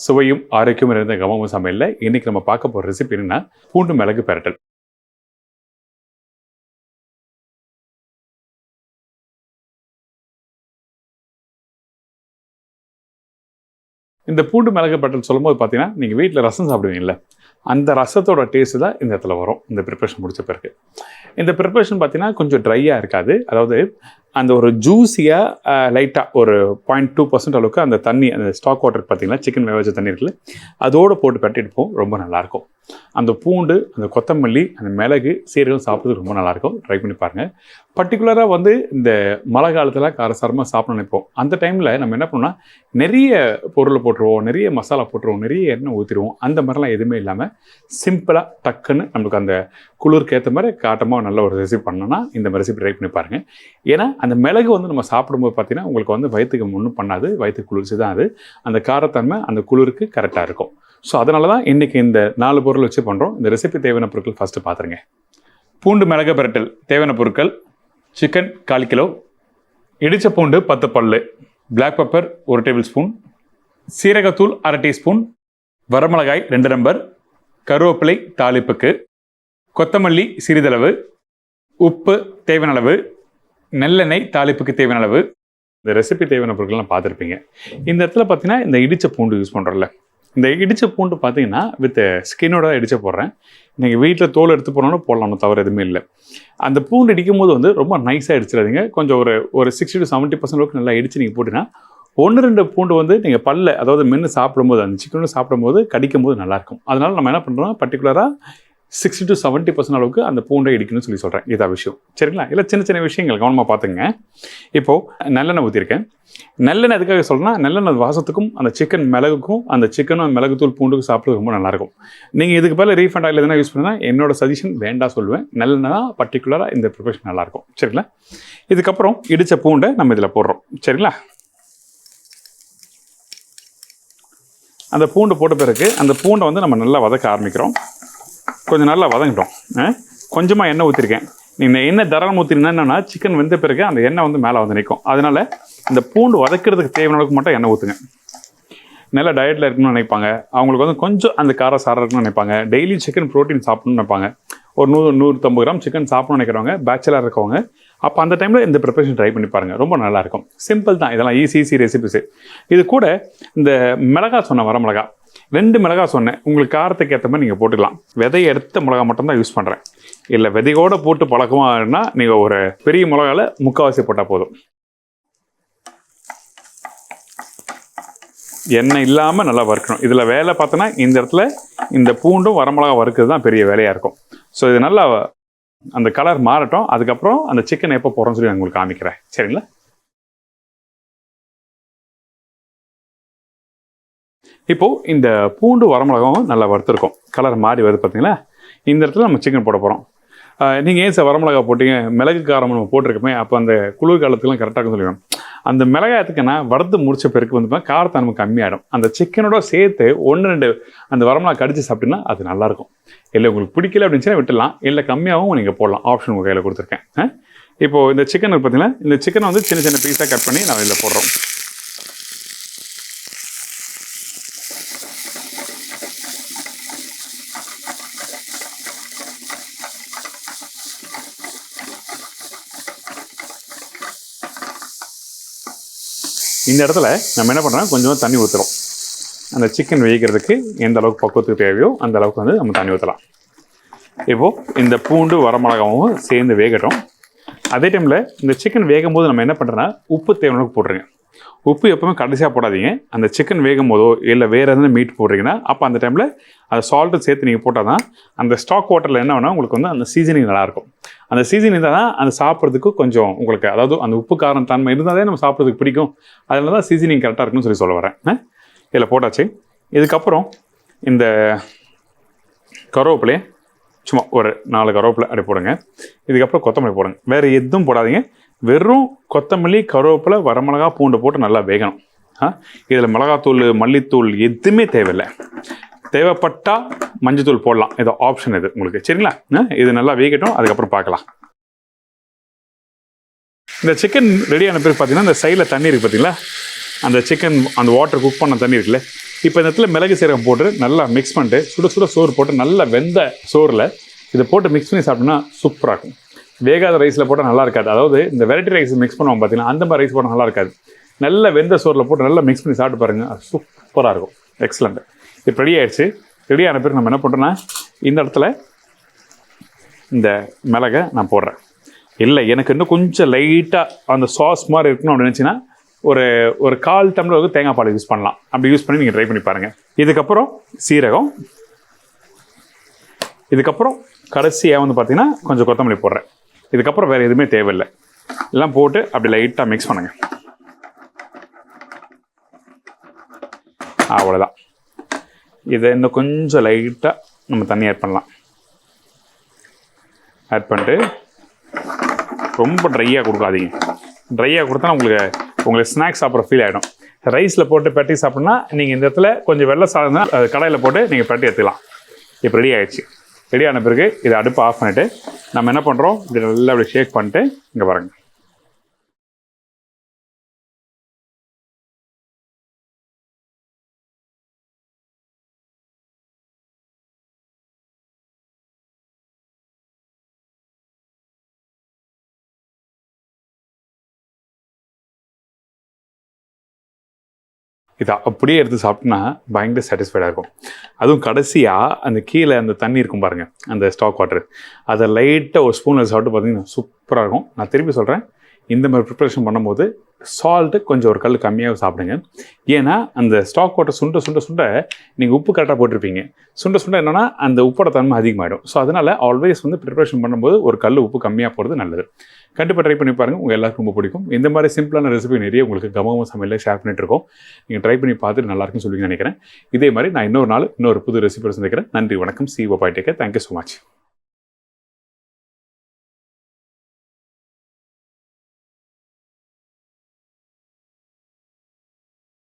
சுவையும் ஆரோக்கியம் நிறைந்த கமமும் சமையல்ல இன்னைக்கு நம்ம பார்க்க போற ரெசிபி என்னன்னா பூண்டு மிளகு பிரட்டல். இந்த பூண்டு மிளகு பிரட்டல் சொல்லும்போது பார்த்தீங்கன்னா நீங்கள் வீட்டில் ரசம் சாப்பிடுவீங்கல்ல, அந்த ரசத்தோட டேஸ்ட் தான் இந்த இடத்துல வரும். இந்த ப்ரிப்ரேஷன் முடிச்ச பிறகு இந்த ப்ரிப்ரேஷன் பார்த்தீங்கன்னா கொஞ்சம் ட்ரையாக இருக்காது. அதாவது அந்த ஒரு ஜூஸியாக லைட்டாக ஒரு 0.2% அளவுக்கு அந்த தண்ணி, அந்த ஸ்டாக் வாட்டர் பார்த்தீங்கன்னா சிக்கன் வேக வச்ச தண்ணி இருக்குல்ல, அதோடு போட்டு பரட்டிட்டு ரொம்ப நல்லாயிருக்கும். அந்த பூண்டு, அந்த கொத்தமல்லி, அந்த மிளகு, சீரகம் சாப்பிட்றது ரொம்ப நல்லாயிருக்கும். ட்ரை பண்ணி பாருங்கள். பர்டிகுலராக வந்து இந்த மழை காலத்தில் காரசாரமாக சாப்பிட நினைப்போம். அந்த டைமில் நம்ம என்ன பண்ணோம்னா நிறைய பொருளை போட்டுருவோம், நிறைய மசாலா போட்டுருவோம், நிறைய எண்ணெய் ஊற்றிடுவோம். அந்த மாதிரிலாம் எதுவுமே இல்லாமல் சிம்பிளாக டக்குன்னு நம்மளுக்கு அந்த குளிருக்கு ஏற்ற மாதிரி காட்டமாக நல்ல ஒரு ரெசிபி பண்ணோன்னா இந்த மாதிரி ரெசிபி ட்ரை பண்ணி பாருங்கள். ஏன்னா அந்த மிளகு வந்து நம்ம சாப்பிடும்போது பார்த்தீங்கன்னா உங்களுக்கு வந்து வயிற்றுக்கு ஒன்றும் பண்ணாது, வயிற்றுக்கு குளிர்ச்சி தான் அது. அந்த காரத்தன்மை அந்த குளிருக்கு கரெக்டாக இருக்கும். ஸோ அதனால தான் இன்றைக்கி இந்த 4 பொருள் வச்சு பண்ணுறோம். இந்த ரெசிபி தேவையான பொருட்கள் ஃபஸ்ட்டு பார்த்துருங்க. பூண்டு மிளகு பிரட்டல் தேவையான பொருட்கள்: சிக்கன் 1/4 கிலோ, இடிச்ச பூண்டு 10 பல்லு, பிளாக் பெப்பர் 1 டேபிள் ஸ்பூன், சீரகத்தூள் 1/2 டீஸ்பூன், வரமிளகாய் 2 நம்பர், கருவேப்பிலை தாளிப்புக்கு, கொத்தமல்லி சிறிதளவு, உப்பு தேவையான அளவு, நெல்லெண்ணெய் தாளிப்புக்கு தேவையான அளவு. இந்த ரெசிபி தேவையான பொருட்கள்லாம் பார்த்துருப்பீங்க. இந்த இடத்துல பார்த்தீங்கன்னா இந்த இடிச்ச பூண்டு யூஸ் பண்ணுறோம்ல, இந்த இடிச்ச பூண்டு பார்த்தீங்கன்னா வித் ஸ்கின்னோட இடிச்ச போடுறேன். நீங்கள் வீட்டில் தோல் எடுத்து போனாலும் போடலாம், தவிர எதுவுமே இல்லை. அந்த பூண்டு இடிக்கும் போது வந்து ரொம்ப நைஸாக இடிச்சிடாதீங்க. கொஞ்சம் ஒரு 60 to 70% அளவுக்கு நல்லா இடித்து நீங்கள் போட்டிங்கன்னா 1-2 பூண்டு வந்து நீங்கள் பல்ல, அதாவது மென்று சாப்பிடும்போது, அந்த சிக்கனும் சாப்பிடும்போது கடிக்கும் போது நல்லாயிருக்கும். அதனால் நம்ம என்ன பண்ணுறோம், பர்டிகுலராக 60 to 70% அளவுக்கு அந்த பூண்டை இடிக்கணும்னு சொல்லி சொல்கிறேன். இதான் விஷயம், சரிங்களா? இல்லை சின்ன சின்ன விஷயங்கள் கவனமாக பார்த்துங்க. இப்போது நல்லெண்ணெய் ஊற்றிருக்கேன். நல்லெண்ணெய் எதுக்காக சொல்கிறேன்னா, நல்லெண்ணெய் வாசத்துக்கும் அந்த சிக்கன் மிளகுக்கும், அந்த சிக்கனும் மிளகுத்தூள் பூண்டுக்கும் சாப்பிட்றது ரொம்ப நல்லாயிருக்கும். நீங்கள் இதுக்கு பதில் ரீஃபண்ட் ஆயில் எதுனா யூஸ் பண்ணுன்னா என்னோட சஜஷன் வேண்டாம் சொல்லுவேன். நல்லெண்ணெய் தான் பர்டிகுலராக இந்த ப்ரிப்பரேஷன் நல்லாயிருக்கும், சரிங்களா? இதுக்கப்புறம் இடித்த பூண்டை நம்ம இதில் போடுறோம், சரிங்களா? அந்த பூண்டு போட்ட பிறகு அந்த பூண்டை வந்து நம்ம நல்லா வதக்க ஆரம்பிக்கிறோம். கொஞ்சம் நல்லா வதங்கிட்டோம். கொஞ்சமாக எண்ணெய் ஊற்றிருக்கேன். நீங்கள் எண்ணெய் தரம் ஊற்றினா என்னென்னா சிக்கன் வெந்த பிறகு அந்த எண்ணெய் வந்து மேலே வந்து நிற்கும். அதனால் இந்த பூண்டு வதக்கிறதுக்கு தேவையான அளவுக்கு மட்டும் எண்ணெய் ஊற்றுங்க. நல்லா டயட்டில் இருக்கணும்னு நினைப்பாங்க, அவங்களுக்கு வந்து கொஞ்சம் அந்த காரம் சாரம் இருக்கணும்னு நினைப்பாங்க, டெய்லி சிக்கன் ப்ரோட்டீன் சாப்பிட்ணுன்னு நினைப்பாங்க, ஒரு 100-150 கிராம் சிக்கன் சாப்பிட்ணும்னு நினைக்கிறவங்க, பேச்சுலர் இருக்கவங்க, அப்போ அந்த டைமில் இந்த ப்ரிப்பரேஷன் ட்ரை பண்ணி பாருங்கள். ரொம்ப நல்லாயிருக்கும். சிம்பிள் தான், இதெல்லாம் ஈஸி ரெசிபிஸு. இது கூட இந்த மிளகா சொன்ன வரமிளகா 2 மிளகா சொன்னேன். உங்களுக்கு காரத்துக்கு ஏற்ற மாதிரி நீங்கள் போட்டுக்கலாம். விதையை எடுத்த மிளகா மட்டும்தான் யூஸ் பண்ணுறேன். இல்லை விதையோடு போட்டு பழக்கமாகனா நீங்கள் ஒரு பெரிய மிளகாவில் 3/4 போட்டால் போதும். எண்ணெய் இல்லாமல் நல்லா வறுக்கணும். இதில் வேலை பார்த்தோன்னா இந்த இடத்துல இந்த பூண்டும் வரமிளகா வறுக்கிறது தான் பெரிய வேலையாக இருக்கும். ஸோ இது நல்லா அந்த கலர் மாறட்டும். அதுக்கப்புறம் அந்த சிக்கன் எப்போ போடுறோன்னு சொல்லி நான் உங்களுக்கு காமிக்கிறேன், சரிங்களா? இப்போது இந்த பூண்டு வரமிளகாவும் நல்லா வறுத்துருக்கோம். கலர் மாறி வருது பார்த்தீங்களா? இந்த இடத்துல நம்ம சிக்கன் போட போகிறோம். நீங்கள் ஏன் சார் வரமிளகா போட்டிங்க, மிளகு காரம் நம்ம போட்டிருக்கோமே, அப்போ அந்த குளிர் காலத்துக்குலாம் கரெக்டாக சொல்லுவேன். அந்த மிளகாயத்துக்குன்னா வறுத்து முடிச்ச பிறகு வந்து காரத்தை நமக்கு கம்மியாகிடும். அந்த சிக்கனோட சேர்த்து 1-2 அந்த வரமிளகா கடிச்சு சாப்பிட்டீங்கன்னா அது நல்லாயிருக்கும். இல்லை உங்களுக்கு பிடிக்கல அப்படின்னு விட்டுடலாம், இல்லை கம்மியாகவும் நீங்கள் போடலாம். ஆப்ஷன் உங்கள் கையில் கொடுத்துருக்கேன். இப்போது இந்த சிக்கன் பார்த்தீங்கன்னா, இந்த சிக்கனை வந்து சின்ன சின்ன பீஸாக கட் பண்ணி நான் இதில் போடுறோம். இந்த இடத்துல நம்ம என்ன பண்ணுறோம், கொஞ்சமாக தண்ணி ஊற்றுறோம். அந்த சிக்கன் வேகிறதுக்கு எந்த அளவுக்கு பக்குவத்துக்கு தேவையோ அந்த அளவுக்கு வந்து நம்ம தண்ணி ஊற்றலாம். இப்போது இந்த பூண்டு வரமிளகாவும் சேர்ந்து வேகட்டும். அதே டைமில் இந்த சிக்கன் வேகும் போது நம்ம என்ன பண்ணுறோன்னா உப்பு தேவையான அளவுக்கு போட்டுருங்க. உப்பு எப்பவுமே கடைசியாக போடாதீங்க. அந்த சிக்கன் வேகும் போதோ இல்லை வேறு எதுனா மீட் போடுறீங்கன்னா அப்போ அந்த டைமில் அந்த சால்ட்டு சேர்த்து நீங்கள் போட்டால் தான் அந்த ஸ்டாக் வாட்டரில் என்ன வேணால் உங்களுக்கு வந்து அந்த சீசனிங் நல்லாயிருக்கும். அந்த சீசனிங் தான் அந்த சாப்பிட்றதுக்கு கொஞ்சம் உங்களுக்கு, அதாவது அந்த உப்பு காரம் தன்மை இருந்தாலே நம்ம சாப்பிட்றதுக்கு பிடிக்கும். அதனால தான் சீசனிங் கரெக்டாக இருக்குன்னு சொல்ல வரேன். இதில் போட்டாச்சு. இதுக்கப்புறம் இந்த கருவேப்பிலையை சும்மா ஒரு 4 கருவேப்பிலை அப்படி போடுங்க. இதுக்கப்புறம் கொத்தமல்லி போடுங்க. வேறு எதுவும் போடாதீங்க. வெறும் கொத்தமல்லி, கருவேப்பிலை, வரமிளகா, பூண்டு போட்டு நல்லா வேகணும். இதில் மிளகாத்தூள், மல்லித்தூள் எதுவுமே தேவையில்லை. தேவைப்பட்டால் மஞ்சத்தூள் போடலாம். ஏதோ ஆப்ஷன் இது உங்களுக்கு, சரிங்களா? இது நல்லா வேகட்டும், அதுக்கப்புறம் பார்க்கலாம். இந்த சிக்கன் ரெடியான பிறகு பார்த்தீங்கன்னா இந்த சைடில் தண்ணி இருக்குது பார்த்தீங்களா, அந்த சிக்கன் அந்த வாட்டர் குக் பண்ண தண்ணி இருக்குல்ல, இப்போ இந்த இடத்துல மிளகு சீரகம் போட்டு நல்லா மிக்ஸ் பண்ணிட்டு சுட சுட சோறு போட்டு நல்லா வெந்த சோறில் இதை போட்டு மிக்ஸ் பண்ணி சாப்பிட்டோம்னா சூப்பராக இருக்கும். வேகாத ரைஸில் போட்டால் நல்லா இருக்காது. அதாவது இந்த வெரைட்டி ரைஸ் மிக்ஸ் பண்ணுவோம் பார்த்தீங்கன்னா, அந்த மாதிரி ரைஸ் போட்டால் நல்லா இருக்காது. நல்ல வெந்த சோறில் போட்டு நல்லா மிக்ஸ் பண்ணி சாப்பிட்டு பாருங்கள், அது சூப்பராக இருக்கும். எக்ஸலண்ட். இப்போ ரெடி ஆகிடுச்சு. ரெடி ஆன பிறகு நம்ம என்ன பண்ணுறோன்னா, இந்த இடத்துல இந்த மிளகை நான் போடுறேன். இல்லை எனக்கு இன்னும் கொஞ்சம் லைட்டாக அந்த சாஸ் மாதிரி இருக்கணும் அப்படின்னு நினச்சின்னா ஒரு 1/4 டம்ளர் தேங்காய் பால் யூஸ் பண்ணலாம். அப்படி யூஸ் பண்ணி நீங்கள் ட்ரை பண்ணி பாருங்கள். இதுக்கப்புறம் சீரகம், இதுக்கப்புறம் கடைசியாக வந்து பார்த்தீங்கன்னா கொஞ்சம் கொத்தமல்லி போடுறேன். இதுக்கப்புறம் வேறு எதுவுமே தேவையில்லை. எல்லாம் போட்டு அப்படி லைட்டாக மிக்ஸ் பண்ணுங்கள். அவ்வளோதான். இதை இன்னும் கொஞ்சம் லைட்டாக நம்ம தண்ணி ஆட் பண்ணலாம். ஆட் பண்ணிட்டு ரொம்ப ட்ரையாக கொடுக்காதீங்க. ட்ரையாக கொடுத்தா உங்களுக்கு ஸ்நாக்ஸ் சாப்பிட்ற ஃபீல் ஆகிடும். ரைஸில் போட்டு பெட்டி சாப்பிட்னா நீங்கள் இந்த இடத்துல கொஞ்சம் வெள்ளை சாதம்னா அது கடையில் போட்டு நீங்கள் பெட்டி எடுத்துக்கலாம். இப்போ ரெடி ஆகிடுச்சு. ரெடி ஆன பிறகு இதை அடுப்பை ஆஃப் பண்ணிவிட்டு நம்ம என்ன பண்ணுறோம், இதை நல்லா அப்படி ஷேக் பண்ணிட்டு இங்கே பாருங்கள். இதை அப்படியே எடுத்து சாப்பிட்டோன்னா பயங்கர சாட்டிஸ்ஃபைடாக இருக்கும். அதுவும் கடைசியாக அந்த கீழே அந்த தண்ணி இருக்கும் பாருங்கள், அந்த ஸ்டாக் வாட்டர், அதை லைட்டாக ஒரு ஸ்பூனில் சாப்பிட்டு பார்த்தீங்கன்னா சூப்பராக இருக்கும். நான் திருப்பி சொல்கிறேன், இந்த மாதிரி ப்ரிப்பரேஷன் பண்ணும்போது சால்ட்டு கொஞ்சம் ஒரு கல் கம்மியாக சாப்பிடுங்க. ஏன்னா அந்த ஸ்டாக் வாட்டர் சுண்ட சுண்ட சுண்ட நீங்கள் உப்பு கரெக்டாக போட்டிருப்பீங்க. சுண்ட சுண்ட என்னென்னா அந்த உப்போட தன்மை அதிகமாகிடும். ஸோ அதனால் ஆல்வேஸ் வந்து ப்ரிப்பரேஷன் பண்ணும்போது ஒரு கல் உப்பு கம்மியாக போகிறது நல்லது. கண்டிப்பாக ட்ரை பண்ணி பாருங்கள், உங்கள் எல்லாருக்கும் ரொம்ப பிடிக்கும். இந்த மாதிரி சிம்பிளான ரெசிபி நிறைய உங்களுக்கு கமகம சமையலில் ஷேர் பண்ணிட்டுருக்கோம். நீங்கள் ட்ரை பண்ணி பார்த்துட்டு நல்லாயிருக்குன்னு சொல்லி நினைக்கிறேன். இதே மாதிரி நான் இன்னொரு நாள் இன்னொரு புது ரெசிபி சந்திக்கிறேன். நன்றி, வணக்கம். சி பாய் டேக்கர். Thank you so much.